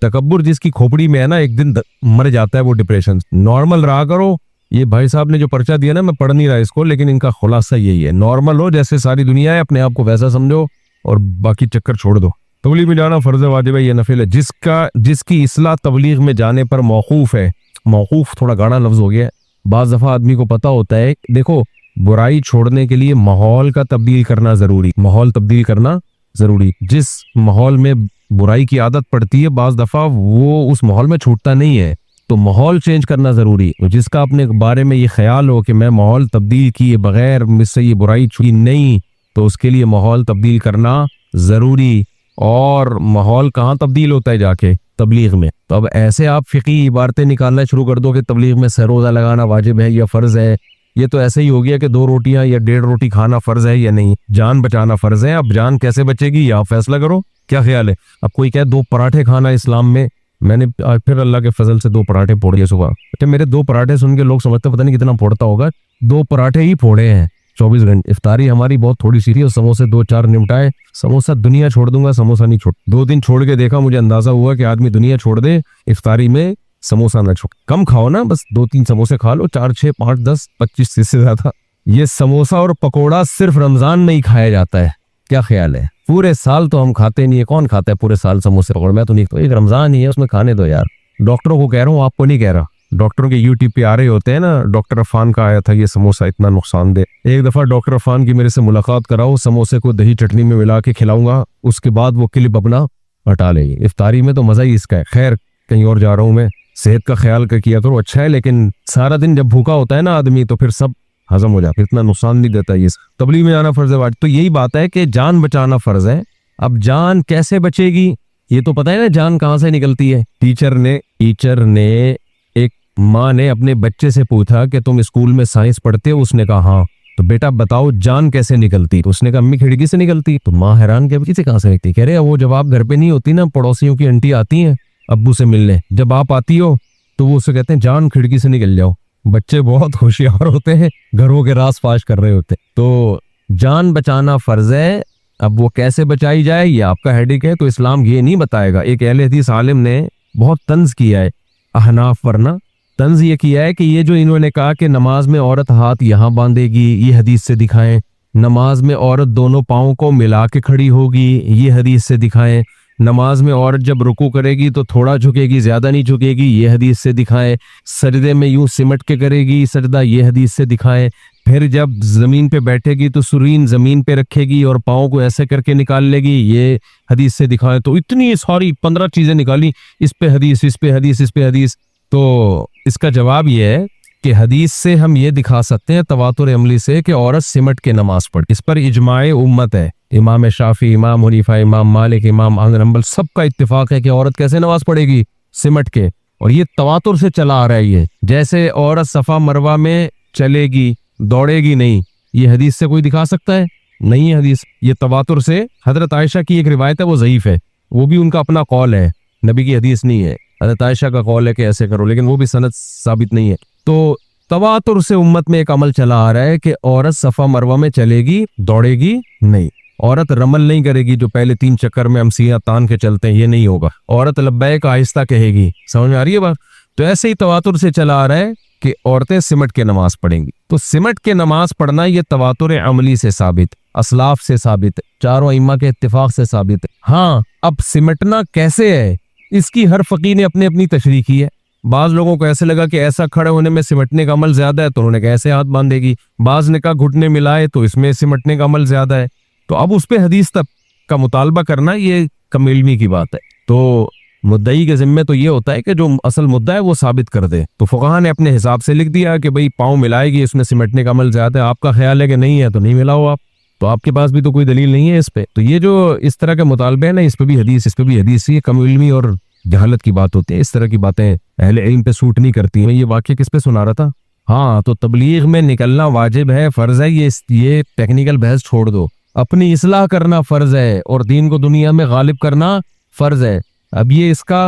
तकब्बुर जिसकी खोपड़ी में है ना, एक दिन मर जाता है वो डिप्रेशन। नॉर्मल रहा करो। ये भाई साहब ने जो पर्चा दिया ना, मैं पढ़ नहीं रहा इसको, लेकिन इनका खुलासा यही है, नॉर्मल हो जैसे सारी दुनिया है, अपने आप को वैसा समझो और बाकी चक्कर छोड़ दो। तबलीग में जाना फर्ज वाजिब है, ये नफिल है। जिसकी इस्लाह तबलीग में जाने पर मौकूफ है। मौकूफ थोड़ा गाढ़ा लफ्ज हो गया। बाज़ दफा आदमी को पता होता है, देखो बुराई छोड़ने के लिए माहौल का तब्दील करना जरूरी, माहौल तब्दील करना जरूरी। जिस माहौल में बुराई की आदत पड़ती है, बाज़ दफा वो उस माहौल में छूटता नहीं है, तो माहौल चेंज करना जरूरी। जिसका अपने बारे में ये ख्याल हो कि मैं माहौल तब्दील किए बगैर मुझसे ये बुराई छूटी नहीं, तो उसके लिए माहौल तब्दील करना जरूरी। और माहौल कहाँ तब्दील होता है? जाके तबलीग में। तो अब ऐसे आप फिकी इबारतें निकालना शुरू कर दो कि तबलीग में सर रोजा लगाना वाजिब है या फर्ज है। ये तो ऐसे ही हो गया कि 2 रोटियां या 1.5 रोटी खाना फर्ज है या नहीं, जान बचाना फर्ज है। अब जान कैसे बचेगी ये आप फैसला करो, क्या ख्याल है? अब कोई कहे 2 पराठे खाना इस्लाम में, मैंने फिर अल्लाह के फजल से 2 पराठे फोड़े सुबह। अच्छा, मेरे 2 पराठे सुन के लोग समझते पता नहीं कितना फोड़ता होगा। 2 पराठे ही फोड़े हैं 24 घंटे। इफ्तारी हमारी बहुत थोड़ी सी थी और समोसे 2-4 निपटाए। समोसा दुनिया छोड़ दूंगा, समोसा नहीं छोड़। 2 दिन छोड़ के देखा, मुझे अंदाजा हुआ कि आदमी दुनिया छोड़ दे, इफ्तारी में समोसा ना छोड़। कम खाओ ना, बस 2-3 समोसे खा लो, 4, 6, 5, 10, 25 से ज्यादा। ये समोसा और पकौड़ा सिर्फ रमजान में ही खाया जाता है, क्या ख्याल है? पूरे साल तो हम खाते नहीं है। कौन खाता है पूरे साल समोसे पकौड़े? मैं तो नहीं, तो एक रमजान ही है, उसमें खाने दो यार। डॉक्टरों को कह रहा हूँ, आपको नहीं कह रहा। डॉक्टरों के यूट्यूब पे आ रहे होते हैं ना, डॉक्टर अफान का आया था ये समोसा इतना नुकसानदेह। एक दफा डॉक्टर अफान की मेरे से मुलाकात कराओ, समोसे को दही चटनी में मिला के खिलाऊंगा, उसके बाद वो क्लिप अपना हटा लेगी। इफ्तारी में तो मजा ही इसका है। खैर कहीं और जा रहा हूं मैं, सेहत का ख्याल किया करो, अच्छा है, लेकिन सारा दिन जब भूखा होता है ना आदमी तो फिर सब हजम हो जाता है, इतना नुकसान नहीं देता ये। तबलीग में जाना फर्ज है। तो यही बात है कि जान बचाना फर्ज है। अब जान कैसे बचेगी ये तो पता है ना, जान कहाँ से निकलती है। टीचर ने एक माँ ने अपने बच्चे से पूछा कि तुम स्कूल में साइंस पढ़ते हो? उसने कहा हाँ। तो बेटा बताओ जान कैसे निकलती? तो उसने कहा अम्मी खिड़की से निकलती। तो माँ हैरान, कि से कहाँ से निकलती? कह रहे वो जब आप घर पे नहीं होती ना, पड़ोसियों की आंटी आती हैं अब्बू से मिलने, जब आप आती हो तो वो उसे कहते हैं जान खिड़की से निकल जाओ। बच्चे बहुत होशियार होते हैं, घरों के रास फाश कर रहे होते। तो जान बचाना फर्ज है। अब वो कैसे बचाई जाए ये आपका हेडेक है, तो इस्लाम ये नहीं बताएगा। एक अहले हदीस आलिम ने बहुत तंज किया है अहनाफ वरना, तंज ये किया है कि ये जो इन्होंने कहा कि नमाज में औरत हाथ यहाँ बांधेगी, ये हदीस से दिखाएं। नमाज में औरत दोनों पाँव को मिला के खड़ी होगी, ये हदीस से दिखाएं। नमाज में औरत जब रुकू करेगी तो थोड़ा झुकेगी, ज्यादा नहीं झुकेगी, ये हदीस से दिखाएं। सजदे में यूं सिमट के करेगी सजदा, ये हदीस से दिखाएं। फिर जब जमीन पे बैठेगी तो सुरीन जमीन पे रखेगी और पाँव को ऐसे करके निकाल लेगी, ये हदीस से दिखाएं। तो इतनी सारी 15 चीजें निकाली, इस पे हदीस, इस पे हदीस, इस पे हदीस। तो इसका जवाब ये है कि हदीस से हम ये दिखा सकते हैं तवातुर अमली से कि औरत सिमट के नमाज पढ़। इस पर इजमाए उम्मत है। इमाम शाफी, इमाम हनीफा, इमाम मालिक, इमाम अहमद हंबल सबका इत्तेफाक है कि औरत कैसे नमाज पढ़ेगी? सिमट के। और ये तवातुर से चला आ रहा है। ये जैसे औरत सफा मरवा में चलेगी, दौड़ेगी नहीं, ये हदीस से कोई दिखा सकता है? नहीं है हदीस, ये तवातुर से। हजरत आयशा की एक रिवायत है, वो ज़ईफ है, वो भी उनका अपना कौल है, नबी की हदीस नहीं है। हजरत आयशा का कौल है कि ऐसे करो, लेकिन वो भी सनद साबित नहीं है। तो तवातुर से उम्मत में एक अमल चला आ रहा है कि औरत सफा मरवा में चलेगी, दौड़ेगी नहीं। औरत रमल नहीं करेगी, जो पहले 3 चक्कर में हम सियां तान के चलते हैं, ये नहीं होगा। औरत लब्बैक आहिस्ता कहेगी। समझ में आ रही है बात? तो ऐसे ही तवातुर से चला आ रहा है कि औरतें सिमट के नमाज पढ़ेंगी। तो सिमट के नमाज पढ़ना ये तवातुर अमली से साबित, असलाफ से साबित, चारों इम्मा के इत्तिफाक से साबित है। हाँ, अब सिमटना कैसे है इसकी हर फकीह ने अपनी अपनी तशरीह की है। बाज लोगों को ऐसे लगा कि ऐसा खड़े होने में सिमटने का अमल ज्यादा है, तो उन्होंने कहा ऐसे हाथ बांधेगी। बाज ने कहा घुटने मिलाए तो इसमें सिमटने का अमल ज्यादा है। तो अब उस पे हदीस तक का मुतालबा करना ये कम इल्मी की बात है। तो मुद्दई के जिम्मे तो ये होता है कि जो असल मुद्दा है वो साबित कर दे। तो फुक़हा ने अपने हिसाब से लिख दिया कि भाई पाँव मिलाएगी, इसमें सिमटने का अमल ज्यादा है। आपका ख्याल है कि नहीं है तो नहीं मिलाओ आप, तो आपके पास भी तो कोई दलील नहीं है इस पे। तो ये जो इस तरह के मुतालबे है ना, इस पे भी हदीस, इस पे भी हदीस, ये कम इल्मी और जहालत की बात होती है। इस तरह की बातें अहले इल्म पे सूट नहीं करती हैं। ये वाक्य किस पे सुना रहा था? हाँ, तो तबलीग में निकलना वाजिब है, फर्ज है। ये टेक्निकल बहस छोड़ दो, अपनी इस्लाह करना फर्ज है और दीन को दुनिया में गालिब करना फर्ज है। अब ये इसका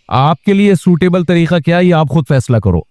आपके लिए सूटेबल तरीका क्या है ये आप खुद फैसला करो।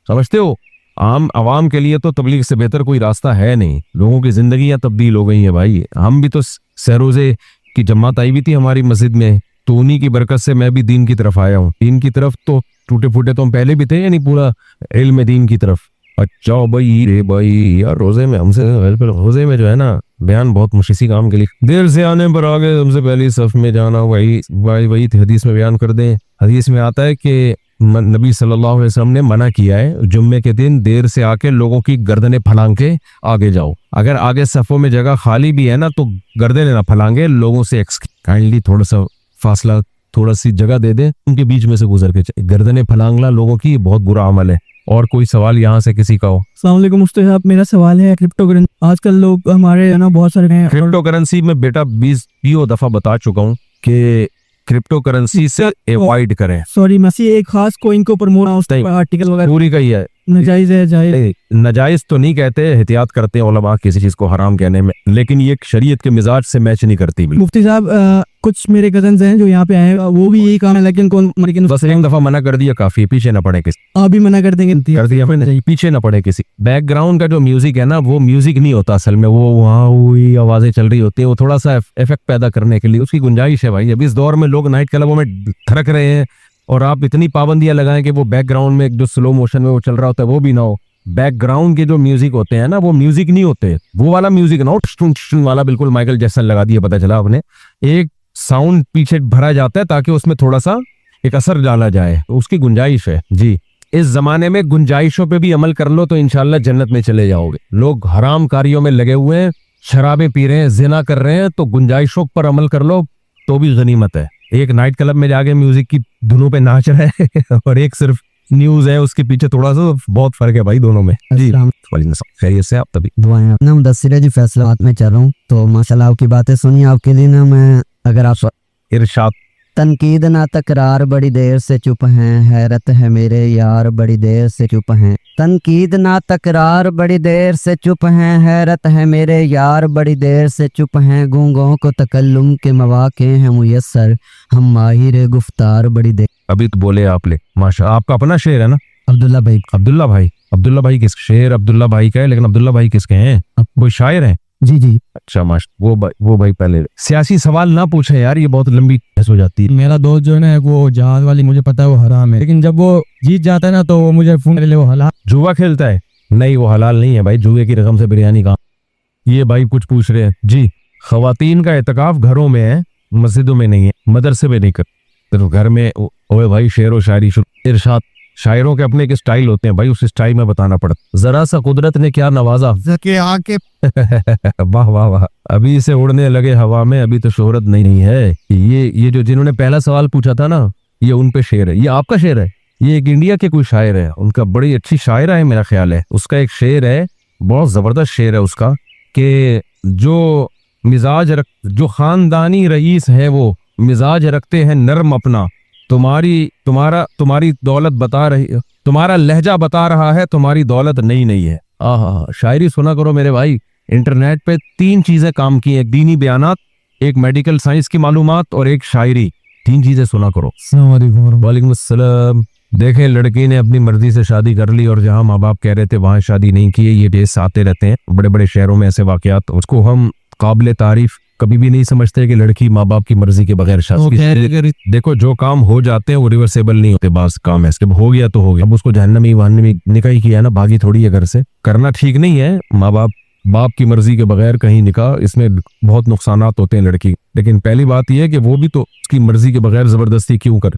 समझते हो? आम आवाम के लिए तो तबलीग से बेहतर कोई रास्ता है नहीं। लोगों की जिंदगियां तब्दील हो गई हैं भाई। हम भी तो सहरोजे की जमात आई भी थी हमारी मस्जिद में, तो उन्हीं की बरकत से मैं भी दीन की तरफ आया हूँ। दीन की तरफ तो टूटे फूटे तो हम पहले भी थे, यानी पूरा इल्म दीन की तरफ। अच्छा भाई, रे भाई यार, रोजे में हमसे रोजे में जो है ना बयान बहुत मुश्किल काम के लिए देर से आने पर आगे हमसे पहली सफ में जाना, वही हदीस में बयान कर दें। हदीस में आता है कि नबी सल्लल्लाहु अलैहि वसल्लम ने मना किया है जुम्मे के दिन देर से आके लोगों की गर्दनें फलांग के आगे जाओ। अगर आगे सफों में जगह खाली भी है ना तो गर्दनें ना फलांगे, लोगों से काइंडली थोड़ा सा फासला, थोड़ा सी जगह दे दे, उनके बीच में से गुजर के। गर्दनें फलांगना लोगों की बहुत बुरा अमल है। और कोई सवाल यहाँ से किसी का हो? अस्सलाम वालेकुम मुफ्ती साहब, मेरा सवाल है क्रिप्टो करेंसी। आजकल लोग हमारे है ना बहुत सारे हैं क्रिप्टो करेंसी में बेटा 20 दफा बता चुका हूँ कि क्रिप्टो करेंसी से अवॉइड करें। सॉरी मसी एक खास कोइन को प्रमोट आर्टिकल वगैरह पूरी का ही है, नजायज है, जायज नजायज तो नहीं कहते, एहतियात करते हैं उलमा किसी चीज को हराम कहने में, लेकिन ये शरीयत के मिजाज से मैच नहीं करती। मुफ्ती साहब कुछ मेरे कजन हैं जो यहाँ पे आए, वो भी यही काम है, लेकिन बस एक दफा मना कर दिया काफी, पीछे न पड़े किसी। आप भी मना कर देंगे? कर दिया मैंने, पीछे न पड़े किसी। बैकग्राउंड का जो म्यूजिक है ना, वो म्यूजिक नहीं होता असल में, वो वहाँ हुई आवाजें चल रही होती है, वो थोड़ा सा इफेक्ट पैदा करने के लिए उसकी गुंजाइश है भाई। अब इस दौर में लोग नाइट क्लबों में थरक रहे हैं और आप इतनी पाबंदियां लगाएं कि वो बैकग्राउंड में जो स्लो मोशन में वो चल रहा होता है वो भी ना हो। बैकग्राउंड के जो म्यूजिक होते हैं ना, वो म्यूजिक नहीं होते, वो वाला म्यूजिक ना वाला बिल्कुल माइकल जैक्सन लगा दिया, पता चला आपने। एक साउंड पीछे भरा जाता है ताकि उसमें थोड़ा सा एक असर डाला जाए, तो उसकी गुंजाइश है जी। इस जमाने में गुंजाइशों पे भी अमल कर लो तो इंशाल्लाह जन्नत में चले जाओगे। लोग हराम कारियों में लगे हुए हैं, शराबें पी रहे हैं, जिना कर रहे हैं, तो गुंजाइशों पर अमल कर लो तो भी गनीमत है। एक नाइट क्लब में जाके म्यूजिक की धुनों पे नाच रहा है और एक सिर्फ न्यूज है, उसके पीछे थोड़ा सा बहुत फर्क है भाई दोनों में। जी खैरियत से आप तभी दुआएं ना मुदस्सिर जी फैसलाबाद में चल रहा हूँ, तो माशाल्लाह आपकी बातें सुनी, आपके लिए ना मैं अगर आप इरशाद। तनकीद ना तकरार बड़ी देर से चुप हैं, हैरत है मेरे यार बड़ी देर से चुप हैं। तनकीद ना तकरार बड़ी देर से चुप हैं, हैरत है मेरे यार बड़ी देर से चुप हैं। गूंगों को तकल्लुम के मौके हैं मुयस्सर, हम माहिर गुफ्तार बड़ी देर। अभी तो बोले आप ले माशा, आपका अपना शेर है ना? अब्दुल्ला भाई। अब्दुल्ला भाई किस शेर अब्दुल्ला भाई का है, लेकिन अब्दुल्ला भाई किसके हैं? कोई शायर है? जी जी। अच्छा माशा, वो भाई पहले सियासी सवाल ना पूछे यार, ये बहुत लंबी बहस हो जाती है। मेरा दोस्त जो है ना वो जहाज वाली, मुझे पता है वो हराम है, लेकिन जब वो जीत जाता है ना तो वो मुझे फोन ले, वो हलाल। जुआ खेलता है? नहीं, वो हलाल नहीं है भाई, जुए की रकम से बिरयानी कहाँ। ये भाई कुछ पूछ रहे हैं जी। खवातीन का इत्तिकाफ घरों में है, मस्जिदों में नहीं है, मदरसे में नहीं कर, तो घर में। ओए भाई शेर व शायरी इरशाद। शायरों के अपने एक स्टाइल होते हैं भाई, उस स्टाइल में बताना पड़ता। जरा सा कुदरत ने क्या नवाजा आके वाह वाह वाह, अभी से उड़ने लगे हवा में, अभी तो शोहरत नहीं है। ये जो जिन्होंने पहला सवाल पूछा था ना, ये उन पे शेर है। ये आपका शेर है? ये एक इंडिया के कोई शायर है, उनका बड़ी अच्छी शायरा है मेरा ख्याल है। उसका एक शेर है, बहुत जबरदस्त शेर है उसका, कि जो खानदानी रईस है वो मिजाज रखते हैं नरम अपना, तुम्हारी दौलत बता रही, तुम्हारा लहजा बता रहा है, तुम्हारी दौलत नहीं है। आहा, शायरी सुना करो मेरे भाई। इंटरनेट पे 3 चीजें काम की, एक दीनी बयानात, एक मेडिकल साइंस की मालूमात और एक शायरी। 3 चीजें सुना करो। वालेकुम अस्सलाम। देखें, लड़की ने अपनी मर्जी से शादी कर ली और जहां माँ बाप कह रहे थे वहां शादी नहीं की। ये केस आते रहते हैं बड़े बड़े शहरों में, ऐसे वाकयात। उसको हम काबिल तारीफ कभी भी नहीं समझते कि लड़की माँ बाप की मर्जी के बगैर शादी। देखो, जो काम हो जाते हैं वो रिवर्सेबल नहीं होते। बास काम ऐसे हो गया तो हो गया। अब उसको जहन्नमी वहन्नमी निकाह ही किया ना, भागी थोड़ी है घर से। करना ठीक नहीं है। माँ बाप की मर्जी के बगैर कहीं निकाह, इसमें बहुत नुकसानात होते हैं लड़की। लेकिन पहली बात यह है कि वो भी तो उसकी मर्जी के बगैर जबरदस्ती क्यों कर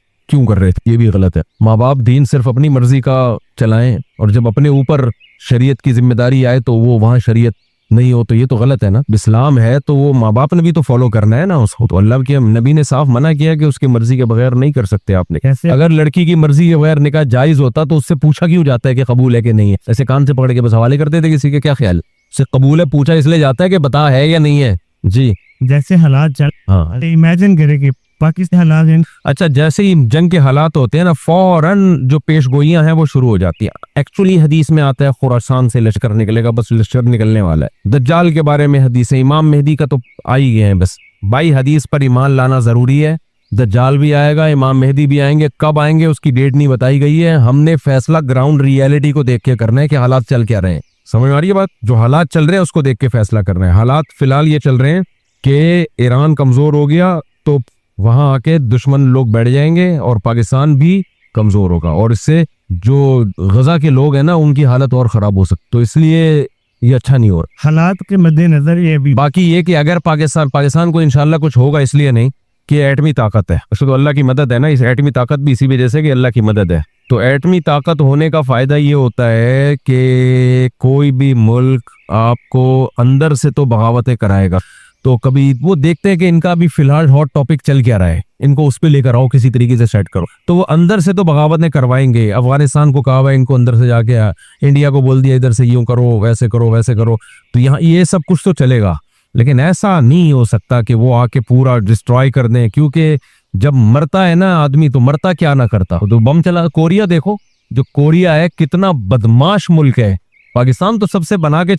रहे थे, ये भी गलत है। माँ बाप दीन सिर्फ अपनी मर्जी का चलाएं, और जब अपने ऊपर शरीयत की जिम्मेदारी आए तो वो वहां शरीयत नहीं हो, तो ये तो गलत है ना। इस्लाम है तो वो माँ बाप ने भी तो फॉलो करना है ना उसको। तो अल्लाह के नबी ने साफ मना किया कि उसकी मर्जी के बगैर नहीं कर सकते आपने। कैसे? अगर लड़की की मर्जी के बगैर निकाह जायज होता तो उससे पूछा क्यों जाता है कि कबूल है कि नहीं है? ऐसे कान से पकड़ के बस हवाले करते थे किसी के, क्या ख्याल से कबूल है पूछा इसलिए जाता है कि बता है या नहीं है। जी, जैसे हालात चल, हाँ, इमेजिन करे कि पाकिस्तान हालात। अच्छा, जैसे ही जंग के हालात होते हैं ना, फौरन जो पेशगोइयां हैं वो शुरू हो जाती हैं। एक्चुअली हदीस में आता है खुरासान से लश्कर निकलेगा, बस लश्कर निकलने वाला है। दज्जाल के बारे में हदीस है, इमाम मेहदी का तो आ ही गए हैं। बस भाई हदीस पर ईमान लाना जरूरी है। दज्जाल भी आएगा, इमाम मेहदी भी आएंगे, कब आएंगे उसकी डेट नहीं बताई गई है। हमने फैसला ग्राउंड रियलिटी को देख के करना है कि हालात चल क्या रहे हैं। समझ में आ रही है बात? जो हालात चल रहे हैं उसको देख के फैसला करना है। हालात फिलहाल ये चल रहे हैं कि ईरान कमजोर हो गया तो वहां आके दुश्मन लोग बैठ जाएंगे और पाकिस्तान भी कमजोर होगा, और इससे जो गजा के लोग हैं ना उनकी हालत और खराब हो सकती। तो इसलिए ये अच्छा नहीं हो रहा हालात के मद्देनजर। ये भी बाकी ये कि अगर पाकिस्तान को इंशाल्लाह कुछ होगा, इसलिए नहीं कि एटमी ताकत है, उसको तो अल्लाह की मदद है ना। इस एटमी ताकत भी इसी वजह से कि अल्लाह की मदद है। तो एटमी ताकत होने का फायदा ये होता है कि कोई भी मुल्क आपको अंदर से तो बगावतें कराएगा। तो कभी वो देखते हैं कि इनका भी फिलहाल हॉट टॉपिक चल क्या रहा है, इनको उस पे लेकर आओ, किसी तरीके से सेट करो। तो वो अंदर से तो बगावतें करवाएंगे। अफगानिस्तान को कहा हुआ है इनको अंदर से जाके, इंडिया को बोल दिया इधर से यूं करो, वैसे करो, वैसे करो। तो यहाँ ये सब कुछ तो चलेगा, लेकिन ऐसा नहीं हो सकता कि वो आके पूरा डिस्ट्रॉय कर दें। क्योंकि जब मरता है ना आदमी तो मरता क्या ना करता। तो बम चला, कोरिया देखो, जो कोरिया है कितना बदमाश मुल्क है। पाकिस्तान तो सबसे बना के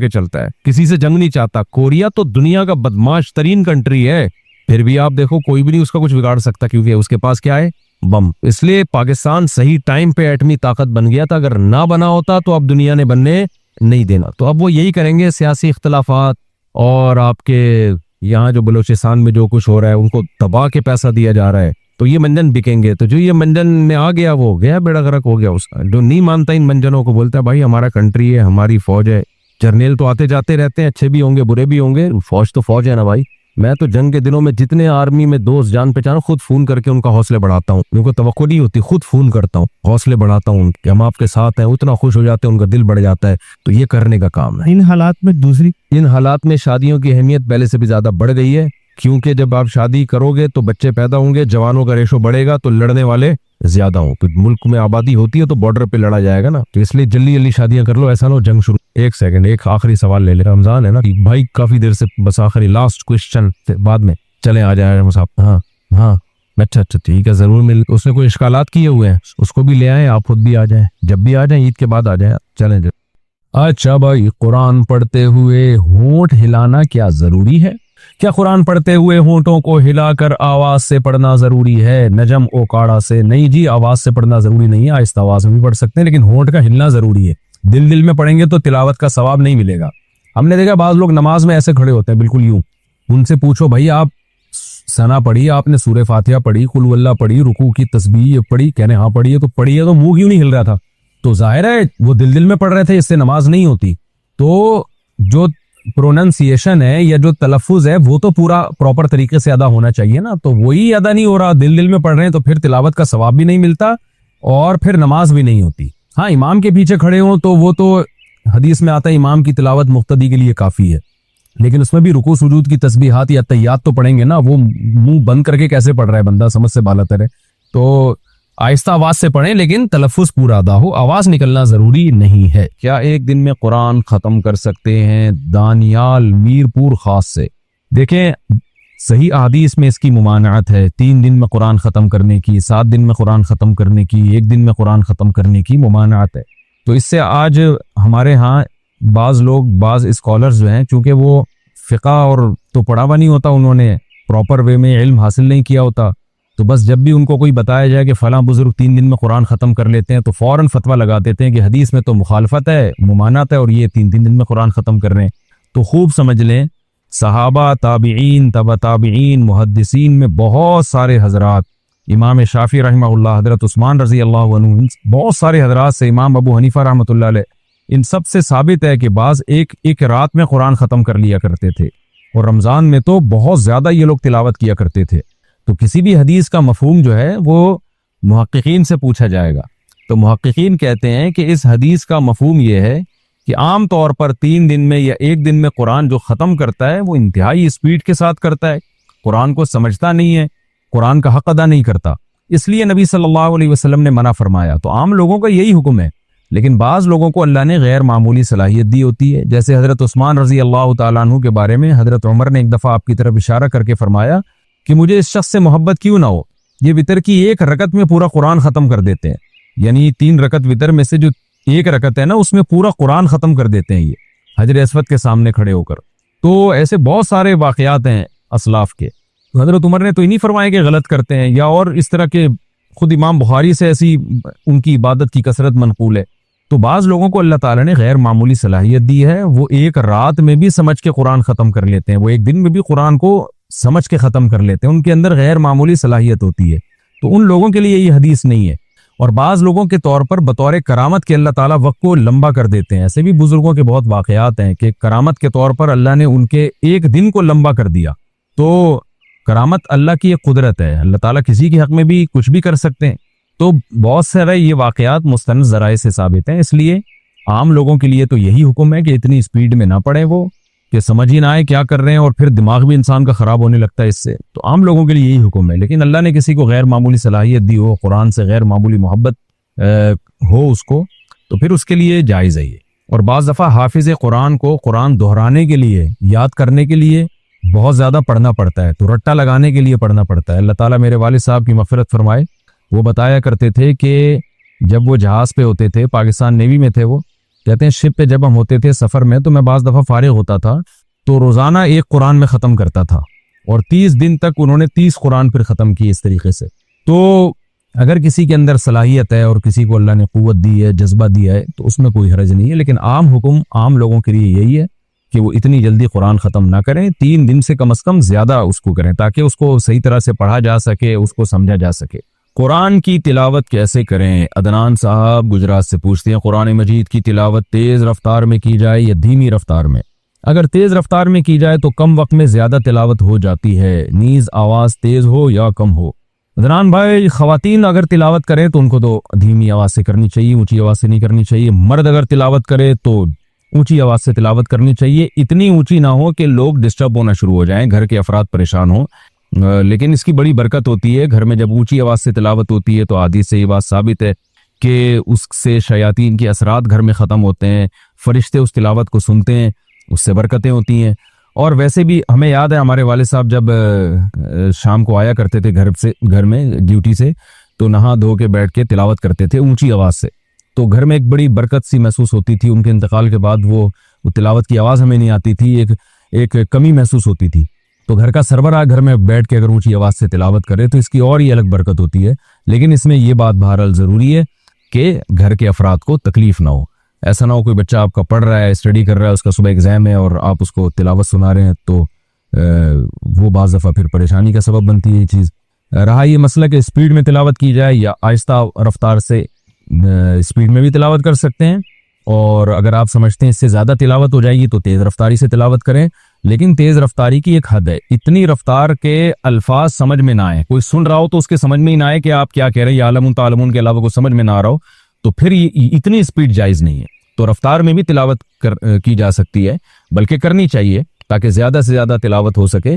चलता है, किसी से जंग नहीं चाहता। कोरिया तो दुनिया का बदमाश तरीन कंट्री है, फिर भी आप देखो कोई भी नहीं उसका कुछ बिगाड़ सकता, क्योंकि उसके पास क्या है? बम। इसलिए पाकिस्तान सही टाइम पे एटमी ताकत बन गया था। अगर ना बना होता तो अब दुनिया ने बनने नहीं देना। तो अब वो यही करेंगे, सियासी इख्तलाफात और आपके यहाँ जो बलोचिस्तान में जो कुछ हो रहा है उनको दबा के पैसा दिया जा रहा है, तो ये मंजन बिकेंगे। तो जो ये मंजन में आ गया वो गया, बेड़ा गर्क हो गया उसका। जो नहीं मानता इन मंजनों को, बोलता है भाई हमारा कंट्री है, हमारी फौज है। जर्नेल तो आते जाते रहते हैं, अच्छे भी होंगे बुरे भी होंगे, फौज तो फौज है ना भाई। मैं तो जंग के दिनों में जितने आर्मी में दोस्त जान पहचान खुद फोन करके उनका हौसले बढ़ाता हूँ, उनको तवक्को नहीं होती, खुद फोन करता हूँ, हौसले बढ़ाता हूँ कि हम आपके साथ हैं, उतना खुश हो जाते हैं, उनका दिल बढ़ जाता है। तो ये करने का काम है। इन हालात में शादियों की अहमियत पहले से भी ज्यादा बढ़ गई है, क्योंकि जब आप शादी करोगे तो बच्चे पैदा होंगे, जवानों का रेशो बढ़ेगा तो लड़ने वाले ज्यादा हो, तो मुल्क में आबादी होती है तो बॉर्डर पे लड़ा जाएगा ना, तो इसलिए जल्दी जल्दी शादियां कर लो, ऐसा ना हो जंग शुरू। एक सेकंड, एक आखिरी सवाल ले ले, रमजान है ना कि भाई काफी देर से, बस आखिरी लास्ट क्वेश्चन बाद में चले आ जाए हम साहब। हाँ हाँ, अच्छा ठीक है, जरूर मिल। उसने कोई इश्कालात किए हुए हैं उसको भी ले आए, आप खुद भी आ जाए, जब भी आ जाए, ईद के बाद आ जाए, चलें। अच्छा भाई, कुरान पढ़ते हुए होंठ हिलाना क्या जरूरी है? क्या कुरान पढ़ते हुए होंठों को हिलाकर आवाज से पढ़ना जरूरी है, नजम ओकाड़ा से? नहीं जी, आवाज से पढ़ना जरूरी नहीं है, आहिस्ता आवाज में भी पढ़ सकते हैं, लेकिन होंठ का हिलना जरूरी है। दिल में पढ़ेंगे तो तिलावत का सवाब नहीं मिलेगा। हमने देखा बाज लोग नमाज में ऐसे खड़े होते हैं बिल्कुल यूं, उनसे पूछो भाई आप सना पढ़ी, आपने सूरह फातिहा पढ़ी, कुल वल्लाह पढ़ी, रुकू की तस्बीह पढ़ी? कहने हाँ पढ़ी है। तो पढ़ी है तो मुंह क्यों नहीं हिल रहा था? तो जाहिर है वो दिल में पढ़ रहे थे, इससे नमाज नहीं होती। तो जो प्रोनाउंसिएशन है या जो तलफ्फुज है वो तो पूरा प्रॉपर तरीके से अदा होना चाहिए ना, तो वही अदा नहीं हो रहा, दिल में पढ़ रहे हैं, तो फिर तिलावत का सवाब भी नहीं मिलता और फिर नमाज भी नहीं होती। हाँ, इमाम के पीछे खड़े हो तो वो तो हदीस में आता है इमाम की तिलावत मुक्तदी के लिए काफी है, लेकिन उसमें भी रुकू सुजूद की तस्बीहात या तैयात तो पढ़ेंगे ना, वो मुंह बंद करके कैसे पढ़ रहा है बंदा, समझ से बालातर है। तो आहिस्ता आवाज से पढ़ें, लेकिन तलफ्फुज पूरा अदा हो, आवाज निकलना जरूरी नहीं है। क्या एक दिन में कुरान खत्म कर सकते हैं? दानियाल मीरपुर खास से। देखें, सही अहादीस में इसकी मुमानअत है, 3 दिन में कुरान खत्म करने की, 7 दिन में कुरान खत्म करने की, 1 दिन में कुरान खत्म करने की मुमानअत है। तो इससे आज हमारे यहाँ बाज लोग, बाज स्कॉलर्स जो हैं, चूंकि वो फिका और तो पढ़ा हुआ नहीं होता, उन्होंने प्रॉपर वे में इल्म हासिल नहीं किया होता, तो बस जब भी उनको कोई बताया जाए कि फलां बुजुर्ग 3 दिन में कुरान खत्म कर लेते हैं तो फौरन फतवा लगा देते हैं कि हदीस में तो मुखालफत है, मुमानत है, और ये 3 दिन में कुरान खत्म कर रहे हैं। तो खूब समझ लें, सहाबा, ताबिईन, तबा ताबिईन, मुहद्दिसीन में बहुत सारे हजरात, इमाम शाफी रहमहुल्लाह, हजरत उस्मान रजी अल्लाह अन्हु, बहुत सारे हजरात से, इमाम अबू हनीफा रहमतुल्लाह अलैह, इन सब से साबित है कि बाज एक रात में कुरान खत्म कर लिया करते थे, और रमजान में तो बहुत ज्यादा ये लोग तिलावत किया करते थे। तो किसी भी हदीस का मफहूम जो है वो मुहक्किकीन से पूछा जाएगा, तो मुहक्किकीन कहते हैं कि इस हदीस का मफहूम ये है कि आम तौर पर 3 दिन में या 1 दिन में कुरान जो खत्म करता है वो इंतहाई स्पीड के साथ करता है, कुरान को समझता नहीं है, कुरान का हक अदा नहीं करता, इसलिए नबी सल्लल्लाहु अलैहि वसल्लम ने मना फरमाया। तो आम लोगों का यही हुक्म है, लेकिन बाज लोगों को अल्लाह ने गैर मामूली सलाहियत दी होती है। जैसे हजरत उस्मान रजी अल्लाह तआला अन्हु के बारे में हजरत उमर ने एक दफा आपकी तरफ इशारा करके फरमाया कि मुझे इस शख्स से मोहब्बत क्यों ना हो, ये वितर की 1 रकत में पूरा कुरान खत्म कर देते हैं, यानी 3 रकत वितर में से जो 1 रकत है ना, उसमें पूरा कुरान खत्म कर देते हैं ये हजर अस्वद के सामने खड़े होकर। तो ऐसे बहुत सारे वाकयात हैं असलाफ के। तो हजरत उमर ने तो नहीं फरमाया कि गलत करते हैं, या और इस तरह के खुद इमाम बुखारी से ऐसी उनकी इबादत की कसरत मनकूल है। तो बाज लोगों को अल्लाह ताला ने गैर मामूली सलाहियत दी है, वो 1 रात में भी समझ के कुरान खत्म कर लेते हैं, वो 1 दिन में भी कुरान को समझ के खत्म कर लेते हैं, उनके अंदर गैर मामूली सलाहियत होती है। तो उन लोगों के लिए ये हदीस नहीं है। और बाज लोगों के तौर पर बतौर करामत के अल्लाह ताला वक्त को लंबा कर देते हैं। ऐसे भी बुजुर्गों के बहुत वाकयात हैं कि करामत के तौर पर अल्लाह ने उनके 1 दिन को लंबा कर दिया। तो करामत अल्लाह की एक कुदरत है, अल्लाह ताला किसी के हक में भी कुछ भी कर सकते हैं। तो बहुत सारे ये वाकयात मुस्तनद ज़राए से साबित हैं, इसलिए आम लोगों के लिए तो यही हुक्म है कि इतनी स्पीड में ना पढ़े, वो कि समझ ही ना आए क्या कर रहे हैं, और फिर दिमाग भी इंसान का खराब होने लगता है इससे। तो आम लोगों के लिए यही हुक्म है। लेकिन अल्लाह ने किसी को गैर मामूली सलाहियत दी हो, कुरान से गैर मामूली मोहब्बत हो उसको, तो फिर उसके लिए जायज़ है ये। और बाज़ दफ़ा हाफिज़ कुरान को कुरान दोहराने के लिए, याद करने के लिए बहुत ज़्यादा पढ़ना पड़ता है, तो रट्टा लगाने के लिए पढ़ना पड़ता है। अल्लाह ताला मेरे वालिद साहब की मग़फ़िरत फरमाए, वो बताया करते थे कि जब वो जहाज़ पे होते थे, पाकिस्तान नेवी में थे, वो कहते हैं शिप पे जब हम होते थे सफ़र में, तो मैं बाज़ दफ़ा फारिग होता था तो रोज़ाना 1 कुरान में ख़त्म करता था, और 30 दिन तक उन्होंने 30 कुरान फिर ख़त्म किए इस तरीके से। तो अगर किसी के अंदर सलाहियत है और किसी को अल्लाह ने क़ुव्वत दी है, जज्बा दिया है, तो उसमें कोई हरज नहीं है। लेकिन आम हुक्म आम लोगों के लिए यही है कि वो इतनी जल्दी कुरान ख़त्म ना करें, 3 दिन से कम ज़्यादा उसको करें, ताकि उसको सही तरह से पढ़ा जा सके, उसको समझा जा सके। कुरान की तिलावत कैसे करें? अदनान साहब गुजरात से पूछते हैं, कुरान मजीद की तिलावत तेज़ रफ्तार में की जाए या धीमी रफ्तार में? अगर तेज रफ्तार में की जाए तो कम वक्त में ज्यादा तिलावत हो जाती है, नीज आवाज तेज हो या कम हो। अदनान भाई, खवातीन अगर तिलावत करें तो उनको तो धीमी आवाज से करनी चाहिए, ऊंची आवाज से नहीं करनी चाहिए। मर्द अगर तिलावत करे तो ऊंची आवाज से तिलावत करनी चाहिए, इतनी ऊंची ना हो कि लोग डिस्टर्ब होना शुरू हो जाएं, घर के अफराद परेशान हो। लेकिन इसकी बड़ी बरकत होती है, घर में जब ऊंची आवाज से तिलावत होती है तो हदीस से ये बात साबित है कि उससे शयातीन के असरात घर में ख़त्म होते हैं, फरिश्ते उस तिलावत को सुनते हैं, उससे बरकतें होती हैं। और वैसे भी हमें याद है हमारे वालिद साहब जब शाम को आया करते थे घर में ड्यूटी से, तो नहा धो के बैठ के तिलावत करते थे ऊंची आवाज़ से, तो घर में एक बड़ी बरकत सी महसूस होती थी। उनके इंतकाल के बाद वो तिलावत की आवाज़ हमें नहीं आती थी, एक कमी महसूस होती थी। तो घर का सरबराह घर में बैठ के अगर ऊंची आवाज़ से तिलावत करे तो इसकी और ही अलग बरकत होती है। लेकिन इसमें यह बात बहरहाल ज़रूरी है कि घर के अफराद को तकलीफ ना हो। ऐसा ना हो कोई बच्चा आपका पढ़ रहा है, स्टडी कर रहा है, उसका सुबह एग्जाम है और आप उसको तिलावत सुना रहे हैं, तो वो बाज़ दफ़ा फिर परेशानी का सबब बनती है ये चीज़। रहा ये मसला कि स्पीड में तिलावत की जाए या आहिस्ता रफ्तार से, स्पीड में भी तिलावत कर सकते हैं, और अगर आप समझते हैं इससे ज़्यादा तिलावत हो जाएगी तो तेज़ रफ्तारी से तिलावत करें। लेकिन तेज़ रफ्तारी की एक हद है, इतनी रफ्तार के अल्फाज समझ में ना आए, कोई सुन रहा हो तो उसके समझ में ही ना आए कि आप क्या कह रहे हैं, या आलमुन तालमुन के अलावा को समझ में ना आ रहा हो, तो फिर ये इतनी स्पीड जायज़ नहीं है। तो रफ्तार में भी तिलावत की जा सकती है, बल्कि करनी चाहिए ताकि ज़्यादा से ज़्यादा तिलावत हो सके।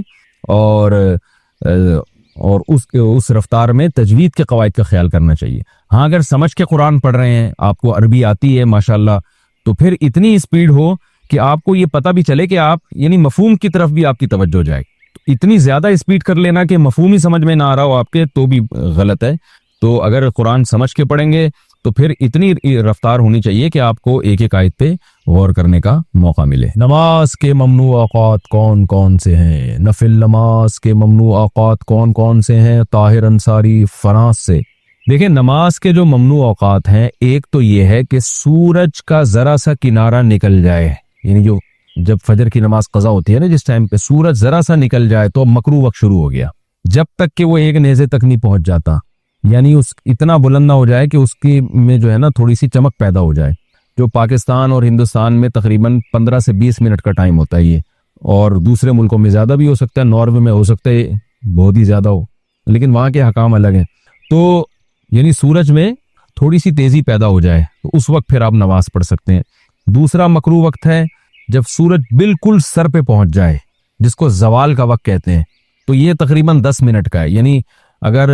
और उस रफ्तार में तजवीद के कवायद का ख्याल करना चाहिए। हाँ, अगर समझ के कुरान पढ़ रहे हैं, आपको अरबी आती है माशाल्लाह, तो फिर इतनी स्पीड हो कि आपको ये पता भी चले कि आप यानी मफहूम की तरफ भी आपकी तवज्जो जाए। तो इतनी ज़्यादा स्पीड कर लेना कि मफहूम ही समझ में ना आ रहा हो आपके, तो भी गलत है। तो अगर कुरान समझ के पढ़ेंगे तो फिर इतनी रफ्तार होनी चाहिए कि आपको एक एक आयत पे गौर करने का मौका मिले। नमाज के ममनू औकात कौन कौन से हैं? नफिल नमाज के ममनू औकात कौन कौन से हैं? ताहिर अंसारी फ्रांस से। देखिए, नमाज के जो ममनू औकात हैं, एक तो ये है कि सूरज का जरा सा किनारा निकल जाए, यानी जो जब फजर की नमाज कज़ा होती है ना, जिस टाइम पे सूरज जरा सा निकल जाए तो मकरू वक्त शुरू हो गया, जब तक कि वो एक नेज़े तक नहीं पहुंच जाता, यानी उस इतना बुलंद ना हो जाए कि उसकी में जो है ना थोड़ी सी चमक पैदा हो जाए। जो पाकिस्तान और हिंदुस्तान में तकरीबन 15 से 20 मिनट का टाइम होता है ये, और दूसरे मुल्कों में ज़्यादा भी हो सकता है, नॉर्वे में हो सकता है बहुत ही ज़्यादा हो, लेकिन वहाँ के हकाम अलग हैं। तो यानी सूरज में थोड़ी सी तेज़ी पैदा हो जाए तो उस वक्त फिर आप नमाज पढ़ सकते हैं। दूसरा मकरू वक्त है जब सूरज बिल्कुल सर पे पहुंच जाए, जिसको जवाल का वक्त कहते हैं, तो ये तकरीबन 10 मिनट का है। यानी अगर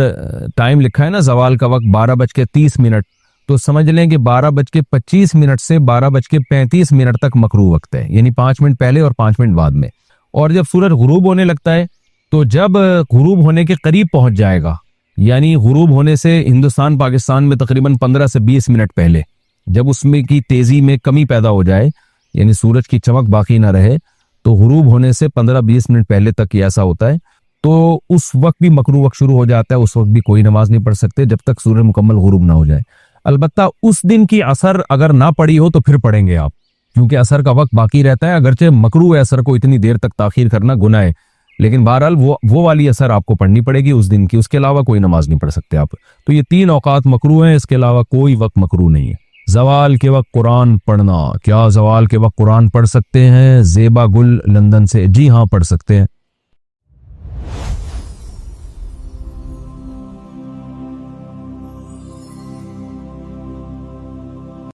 टाइम लिखा है ना जवाल का वक्त 12:30, तो समझ लें कि 12:25 से 12:35 तक मकरू वक्त है, यानी 5 मिनट पहले और 5 मिनट बाद में। और जब सूरज गुरूब होने लगता है, तो जब गुरूब होने के करीब पहुंच जाएगा, यानी गुरूब होने से हिंदुस्तान पाकिस्तान में तकरीबन 15 से 20 मिनट पहले, जब उसमें की तेजी में कमी पैदा हो जाए, यानी सूरज की चमक बाकी ना रहे, तो गुरूब होने से 15-20 मिनट पहले तक ये ऐसा होता है, तो उस वक्त भी मकरू वक्त शुरू हो जाता है। उस वक्त भी कोई नमाज नहीं पढ़ सकते जब तक सूरज मुकम्मल गुरूब ना हो जाए। अलबत्ता उस दिन की असर अगर ना पड़ी हो तो फिर पढ़ेंगे आप, क्योंकि असर का वक्त बाकी रहता है। अगरचे मकरू है असर को इतनी देर तक ताखीर करना गुनाह है, लेकिन बहरहाल वो वाली असर आपको पढ़नी पड़ेगी उस दिन की, उसके अलावा कोई नमाज नहीं पढ़ सकते आप। तो ये 3 औकात मकरू हैं, इसके अलावा कोई वक्त मकरू नहीं है। जवाल के वक्त कुरान पढ़ना, क्या जवाल के वक्त कुरान पढ़ सकते हैं? जेबा गुल लंदन से, जी हाँ पढ़ सकते हैं।